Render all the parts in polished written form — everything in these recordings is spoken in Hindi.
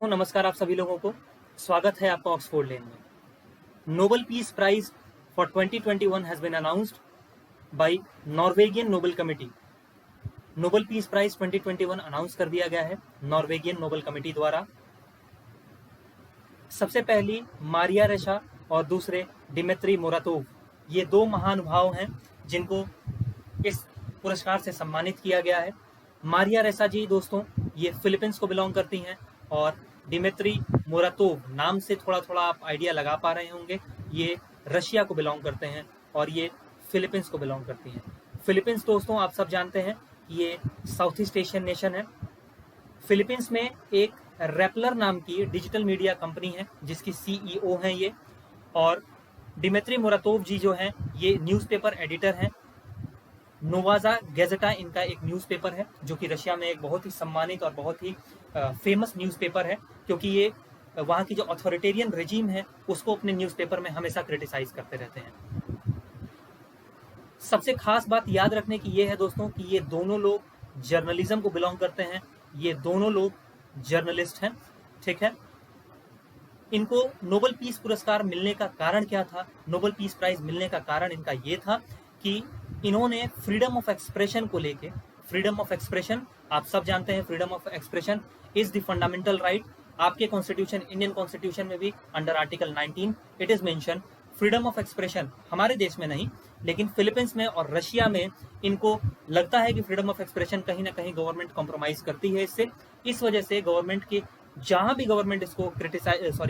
दोस्तों नमस्कार आप सभी लोगों को। स्वागत है आपका ऑक्सफोर्ड लेन में। Nobel peace prize for 2021 has been announced by Norwegian Nobel committee. Nobel peace prize 2021 announce कर दिया गया है नॉर्वेगियन नोबेल कमिटी द्वारा। सबसे पहली मारिया रेशा और दूसरे डिमित्री मुरातोव, ये दो महानुभाव हैं जिनको इस पुरस्कार से सम्मानित किया गया है। मारिया रेशा जी दोस्तों ये फिलीपींस को बिलोंग करती हैं और डिमित्री मुरातोव नाम से थोड़ा थोड़ा आप आइडिया लगा पा रहे होंगे, ये रशिया को बिलोंग करते हैं और ये फिलीपींस को बिलोंग करती हैं। फिलीपींस दोस्तों आप सब जानते हैं ये साउथ ईस्ट एशियन नेशन है। फिलीपींस में एक रेपलर नाम की डिजिटल मीडिया कंपनी है जिसकी सीईओ हैं ये, और डिमित्री मुरातोव जी जो हैं ये न्यूज़पेपर एडिटर हैं। नोवाजा गैजेटा इनका एक न्यूज़पेपर है जो कि रशिया में एक बहुत ही सम्मानित और बहुत ही फेमस न्यूज़पेपर है, क्योंकि ये वहाँ की जो अथॉरिटेरियन रेजीम है उसको अपने न्यूज़पेपर में हमेशा क्रिटिसाइज करते रहते हैं। सबसे खास बात याद रखने की ये है दोस्तों कि ये दोनों लोग जर्नलिज्म को बिलोंग करते हैं, ये दोनों लोग जर्नलिस्ट हैं, ठीक है। इनको नोबेल पीस पुरस्कार मिलने का कारण क्या था? नोबेल पीस प्राइज मिलने का कारण इनका ये था कि इन्होंने फ्रीडम ऑफ एक्सप्रेशन को लेके, फ्रीडम ऑफ एक्सप्रेशन आप सब जानते हैं, freedom of expression is the fundamental right. आपके कॉन्स्टिट्यूशन, इंडियन कॉन्स्टिट्यूशन में भी under article 19 it is mention freedom of expression. हमारे देश में नहीं लेकिन फिलीपींस में और रशिया में इनको लगता है कि फ्रीडम ऑफ एक्सप्रेशन कहीं ना कहीं गवर्नमेंट कॉम्प्रोमाइज करती है इससे। इस वजह से गवर्नमेंट की जहां भी गवर्नमेंट इसको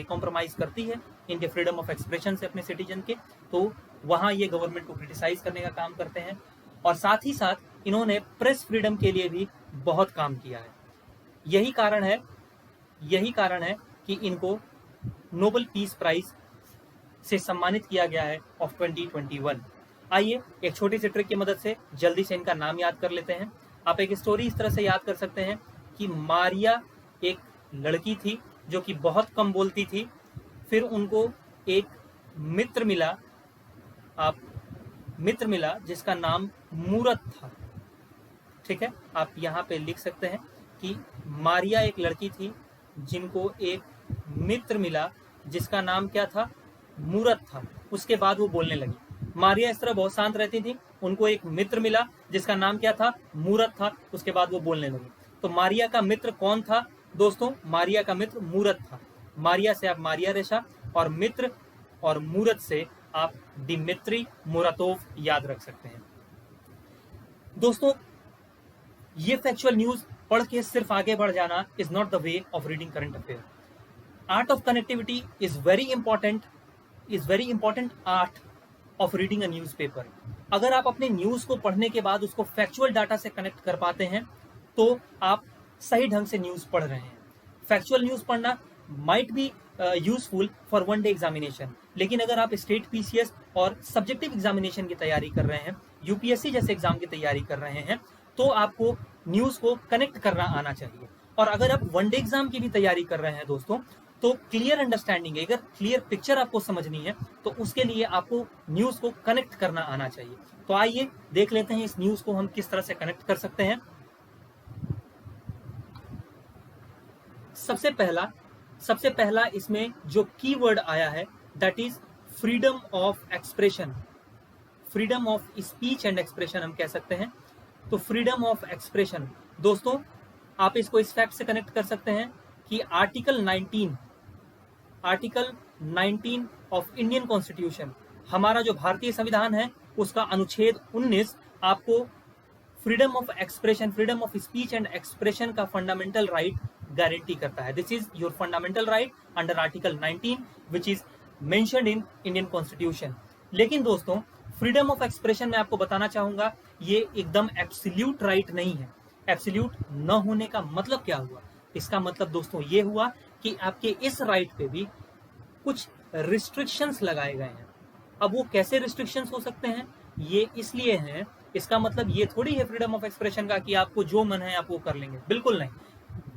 कॉम्प्रोमाइज करती है इनके फ्रीडम ऑफ एक्सप्रेशन से अपने सिटीजन के, तो वहां ये गवर्नमेंट को क्रिटिसाइज करने का काम करते हैं। और साथ ही साथ इन्होंने प्रेस फ्रीडम के लिए भी बहुत काम किया है। यही कारण है कि इनको नोबेल पीस प्राइज से सम्मानित किया गया है ऑफ 2021। आइए एक छोटी सी ट्रिक की मदद से जल्दी से इनका नाम याद कर लेते हैं। आप एक स्टोरी इस तरह से याद कर सकते हैं कि मारिया एक लड़की थी जो कि बहुत कम बोलती थी, फिर उनको एक मित्र मिला जिसका नाम मूरत था, ठीक है। आप यहाँ पे लिख सकते हैं कि मारिया एक लड़की थी जिनको एक मित्र मिला जिसका नाम क्या था? मूरत था। उसके बाद वो बोलने लगी। मारिया इस तरह बहुत शांत रहती थी, उनको एक मित्र मिला जिसका नाम क्या था? मूरत था। उसके बाद वो बोलने लगी। तो मारिया का मित्र कौन था दोस्तों? मारिया का मित्र मूरत था। मारिया से आप मारिया रेशा और मित्र और मूरत से आप डिमित्री मुरातोव याद रख सकते हैं। दोस्तों ये फैक्चुअल न्यूज पढ़ के सिर्फ आगे बढ़ जाना is not the way of reading current affair. Art of connectivity is very important art of reading a newspaper. अगर आप अपने न्यूज को पढ़ने के बाद उसको फैक्चुअल डाटा से कनेक्ट कर पाते हैं तो आप सही ढंग से न्यूज पढ़ रहे हैं। फैक्चुअल न्यूज पढ़ना might be useful for one day examination, लेकिन अगर आप स्टेट पीसीएस और सब्जेक्टिव एग्जामिनेशन की तैयारी कर रहे हैं, यूपीएससी जैसे एग्जाम की तैयारी कर रहे हैं, तो आपको न्यूज को कनेक्ट करना आना चाहिए। और अगर आप वन डे एग्जाम की भी तैयारी कर रहे हैं दोस्तों, तो क्लियर अंडरस्टैंडिंग, अगर क्लियर पिक्चर आपको समझनी है तो उसके लिए आपको न्यूज को कनेक्ट करना आना चाहिए। तो आइए देख लेते हैं इस न्यूज को हम किस तरह से कनेक्ट कर सकते हैं। सबसे पहला इसमें जो कीवर्ड आया है that is freedom of expression, freedom of speech and expression हम कह सकते हैं। तो फ्रीडम ऑफ एक्सप्रेशन दोस्तों आप इसको इस फैक्ट से कनेक्ट कर सकते हैं कि आर्टिकल 19 ऑफ इंडियन कॉन्स्टिट्यूशन, हमारा जो भारतीय संविधान है उसका अनुच्छेद 19 आपको freedom of expression, freedom of speech and expression का फंडामेंटल राइट गारंटी करता है। This is your fundamental right under article 19 which is mentioned in Indian constitution. लेकिन दोस्तों फ्रीडम ऑफ एक्सप्रेशन में आपको बताना चाहूंगा ये एकदम एब्सोल्यूट राइट नहीं है। एब्सोल्यूट न होने का मतलब क्या हुआ? इसका मतलब दोस्तों ये हुआ कि आपके इस राइट पे भी कुछ रिस्ट्रिक्शंस लगाए गए हैं। अब वो कैसे रिस्ट्रिक्शंस हो सकते हैं? ये इसलिए हैं, इसका मतलब ये थोड़ी है फ्रीडम ऑफ एक्सप्रेशन का कि आपको जो मन है आप वो कर लेंगे, बिल्कुल नहीं।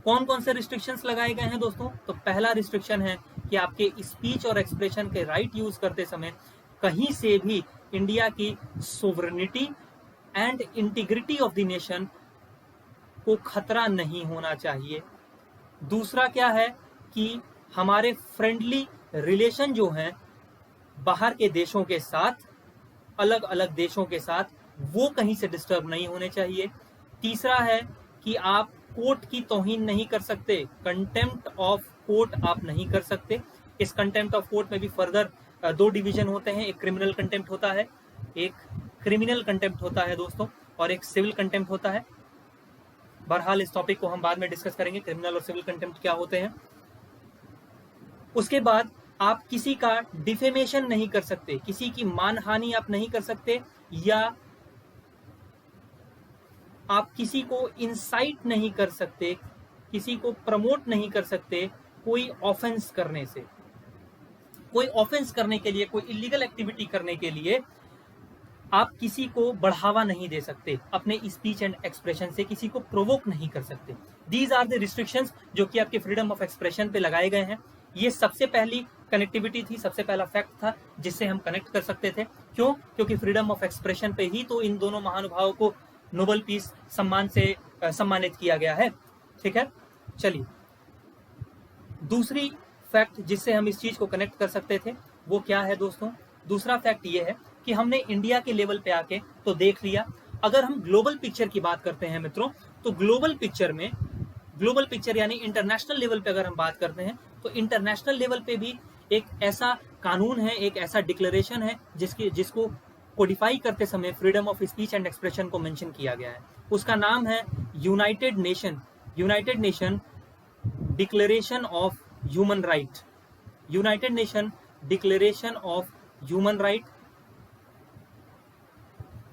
कौन कौन से रिस्ट्रिक्शंस लगाए गए हैं दोस्तों? तो पहला रिस्ट्रिक्शन है कि आपके स्पीच और एक्सप्रेशन के राइट यूज करते समय कहीं से भी इंडिया की sovereignty and integrity of the nation को खतरा नहीं होना चाहिए। दूसरा क्या है? कि हमारे फ्रेंडली रिलेशन जो हैं बाहर के देशों के साथ, अलग अलग देशों के साथ, वो कहीं से डिस्टर्ब नहीं होने चाहिए। तीसरा है कि आप कोर्ट की तौहीन नहीं कर सकते, कंटेम्प्ट ऑफ कोर्ट आप नहीं कर सकते। इस कंटेम्प्ट ऑफ कोर्ट में भी फर्दर 2 डिवीजन होते हैं, एक क्रिमिनल कंटेम्प्ट होता है, एक क्रिमिनल कंटेम्प्ट होता है दोस्तों, और एक सिविल कंटेम्प्ट होता है। बहरहाल इस टॉपिक को हम बाद में डिस्कस करेंगे, क्रिमिनल और सिविल कंटेम्प्ट क्या होते हैं। उसके बाद आप किसी का डिफेमेशन नहीं कर सकते, किसी की मानहानि आप नहीं कर सकते, या आप किसी को इंसाइट नहीं कर सकते, किसी को प्रमोट नहीं कर सकते कोई ऑफेंस करने से। कोई ऑफेंस करने के लिए, कोई इलीगल एक्टिविटी करने के लिए आप किसी को बढ़ावा नहीं दे सकते, अपने स्पीच एंड एक्सप्रेशन से किसी को प्रोवोक नहीं कर सकते। दीज आर द रिस्ट्रिक्शंस जो कि आपके फ्रीडम ऑफ एक्सप्रेशन पे लगाए गए हैं। ये सबसे पहली कनेक्टिविटी थी, सबसे पहला फैक्ट था जिससे हम कनेक्ट कर सकते थे। क्यों? क्योंकि फ्रीडम ऑफ एक्सप्रेशन पे ही तो इन दोनों महानुभावों को नोबेल पीस सम्मान से सम्मानित किया गया है। ठीक है, चलिए दूसरी फैक्ट जिससे हम इस चीज को कनेक्ट कर सकते थे वो क्या है दोस्तों? दूसरा फैक्ट ये है कि हमने इंडिया के लेवल पे आके तो देख लिया, अगर हम ग्लोबल पिक्चर की बात करते हैं मित्रों, तो ग्लोबल पिक्चर में, ग्लोबल पिक्चर यानी इंटरनेशनल लेवल पे अगर हम बात करते हैं, तो इंटरनेशनल लेवल पे भी एक ऐसा कानून है, एक ऐसा डिक्लेरेशन है जिसको कोडिफाई करते समय freedom of speech and expression को मेंशन किया गया है। उसका नाम है United nation declaration of human right. United nation declaration of human right.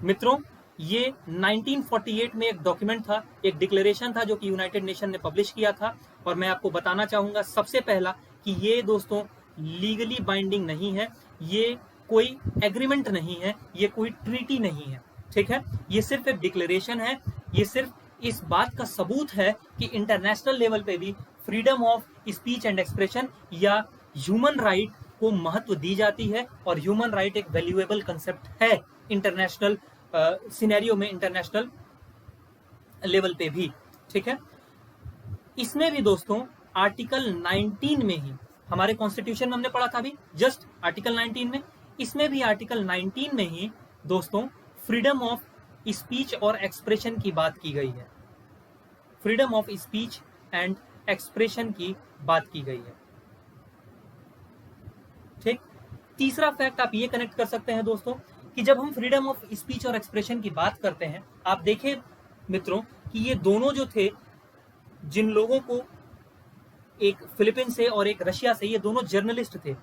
मित्रों, ये 1948 में एक डॉक्यूमेंट था, एक डिक्लेरेशन था जो कि यूनाइटेड नेशन ने पब्लिश किया था। और मैं आपको बताना चाहूंगा सबसे पहला कि ये दोस्तों लीगली बाइंडिंग नहीं है, ये कोई एग्रीमेंट नहीं है, ये कोई ट्रीटी नहीं है। ठीक है, ये सिर्फ एक डिक्लेरेशन है। ये सिर्फ इस बात का सबूत है कि इंटरनेशनल लेवल पे भी freedom of speech and expression या ह्यूमन राइट को महत्व दी जाती है, और ह्यूमन राइट एक वैल्यूएबल कंसेप्ट है इंटरनेशनल सिनेरियो में, इंटरनेशनल लेवल पे भी। ठीक है, इसमें भी दोस्तों आर्टिकल 19 में ही, हमारे कॉन्स्टिट्यूशन में हमने पढ़ा था अभी जस्ट आर्टिकल 19 में, इसमें भी आर्टिकल 19 में ही दोस्तों फ्रीडम ऑफ स्पीच और एक्सप्रेशन की बात की गई है। Freedom of speech and expression की बात की गई है। ठीक, तीसरा फैक्ट आप ये कनेक्ट कर सकते हैं दोस्तों कि जब हम फ्रीडम ऑफ स्पीच और एक्सप्रेशन की बात करते हैं, आप देखें मित्रों कि ये दोनों जो थे, जिन लोगों को, एक फिलीपींस से और एक रशिया से, ये दोनों जर्नलिस्ट थे।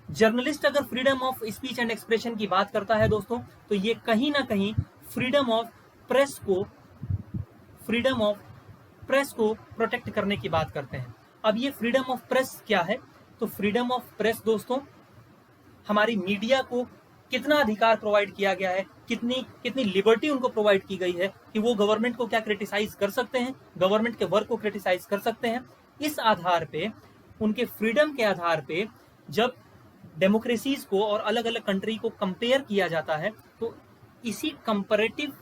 जर्नलिस्ट अगर freedom of speech and expression की बात करता है दोस्तों, तो ये कहीं ना कहीं फ्रीडम ऑफ प्रेस को प्रोटेक्ट करने की बात करते हैं। अब ये फ्रीडम ऑफ प्रेस क्या है? तो फ्रीडम ऑफ प्रेस दोस्तों, हमारी मीडिया को कितना अधिकार प्रोवाइड किया गया है, कितनी लिबर्टी उनको प्रोवाइड की गई है कि वो गवर्नमेंट को क्या क्रिटिसाइज कर सकते हैं, गवर्नमेंट के वर्क को क्रिटिसाइज कर सकते हैं। इस आधार पे, उनके फ्रीडम के आधार पे, जब डेमोक्रेसीज को और अलग अलग कंट्री को कंपेयर किया जाता है, तो इसी कंपैरेटिव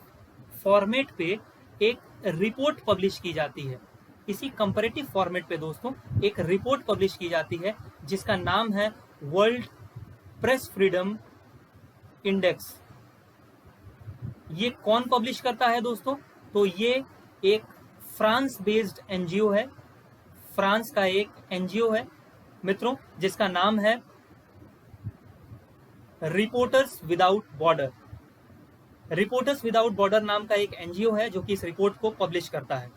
फॉर्मेट पे एक रिपोर्ट पब्लिश की जाती है। इसी कंपैरेटिव फॉर्मेट पे दोस्तों एक रिपोर्ट पब्लिश की जाती है जिसका नाम है वर्ल्ड प्रेस फ्रीडम इंडेक्स। ये कौन पब्लिश करता है दोस्तों? तो ये एक फ्रांस बेस्ड एनजीओ है, फ्रांस का एक एनजीओ है मित्रों, जिसका नाम है reporters without border. Reporters without border नाम का एक एनजीओ है जो कि इस रिपोर्ट को पब्लिश करता है।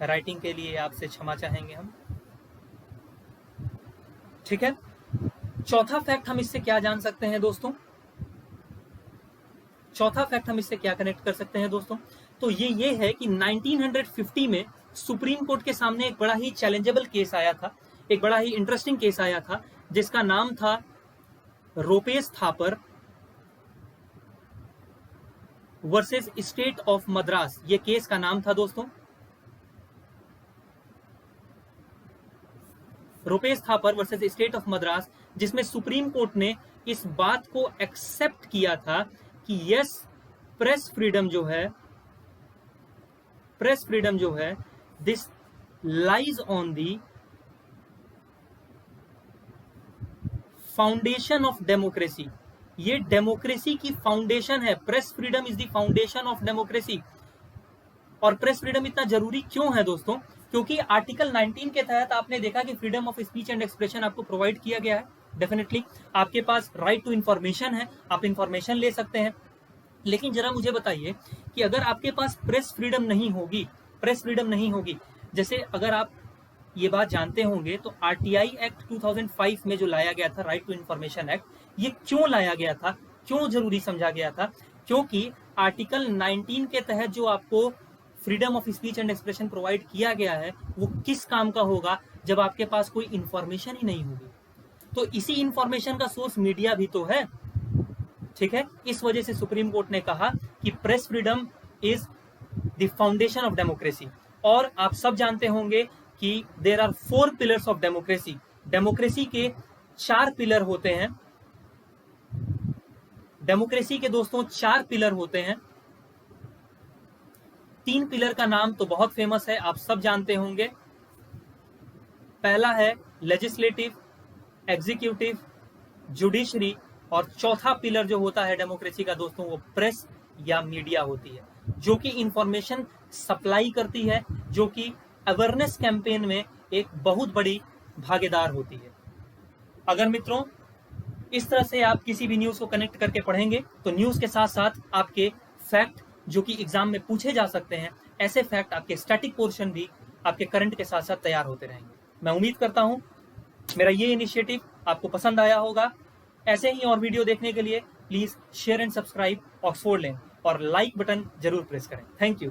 राइटिंग के लिए आपसे क्षमा चाहेंगे हम। ठीक है, चौथा फैक्ट हम इससे क्या जान सकते हैं दोस्तों? चौथा फैक्ट हम इससे क्या कनेक्ट कर सकते हैं दोस्तों? तो ये है कि 1950 में सुप्रीम कोर्ट के सामने एक बड़ा ही चैलेंजेबल केस आया था, एक बड़ा ही इंटरेस्टिंग केस आया था जिसका नाम था Romesh Thappar versus State of Madras. ये केस का नाम था दोस्तों, Romesh Thappar versus State of Madras, जिसमें सुप्रीम कोर्ट ने इस बात को एक्सेप्ट किया था कि यस, प्रेस फ्रीडम जो है this lies on the foundation of democracy, ये डेमोक्रेसी की फाउंडेशन है। Press freedom is the foundation of democracy. और प्रेस फ्रीडम इतना जरूरी क्यों है दोस्तों? क्योंकि आर्टिकल 19 के तहत आपने देखा कि freedom of speech and expression आपको प्रोवाइड किया गया है। डेफिनेटली आपके पास राइट टू इंफॉर्मेशन है, आप इंफॉर्मेशन ले सकते हैं। लेकिन जरा मुझे बताइए कि अगर आपके पास प्रेस फ्रीडम नहीं होगी, प्रेस फ्रीडम नहीं होगी, जैसे अगर आप ये बात जानते होंगे तो आरटीआई एक्ट 2005 में जो लाया गया था, राइट टू इंफॉर्मेशन एक्ट, ये क्यों लाया गया था, क्यों जरूरी समझा गया था? क्योंकि आर्टिकल 19 के तहत जो आपको freedom of speech and expression provide किया गया है वो किस काम का होगा जब आपके पास कोई इंफॉर्मेशन ही नहीं होगी। तो इसी इंफॉर्मेशन का सोर्स मीडिया भी तो है, ठीक है। इस वजह से सुप्रीम कोर्ट ने कहा कि press freedom is the foundation of democracy. और आप सब जानते होंगे कि there are 4 pillars of democracy. Democracy के 4 पिलर होते हैं। डेमोक्रेसी के दोस्तों 4 पिलर होते हैं। 3 पिलर का नाम तो बहुत फेमस है, आप सब जानते होंगे। पहला है लेजिस्लेटिव, एग्जीक्यूटिव, जुडिशरी, और चौथा पिलर जो होता है डेमोक्रेसी का दोस्तों वो प्रेस या मीडिया होती है, जो कि इंफॉर्मेशन सप्लाई करती है, जो कि अवेयरनेस कैंपेन में एक बहुत बड़ी भागीदार होती है। अगर मित्रों इस तरह से आप किसी भी न्यूज को कनेक्ट करके पढ़ेंगे तो न्यूज के साथ साथ आपके फैक्ट जो कि एग्जाम में पूछे जा सकते हैं, ऐसे फैक्ट आपके स्टैटिक पोर्शन भी आपके करंट के साथ साथ तैयार होते रहेंगे। मैं उम्मीद करता हूं मेरा ये इनिशिएटिव आपको पसंद आया होगा। ऐसे ही और वीडियो देखने के लिए please share and subscribe Oxford Lane और लाइक बटन जरूर प्रेस करें। Thank you.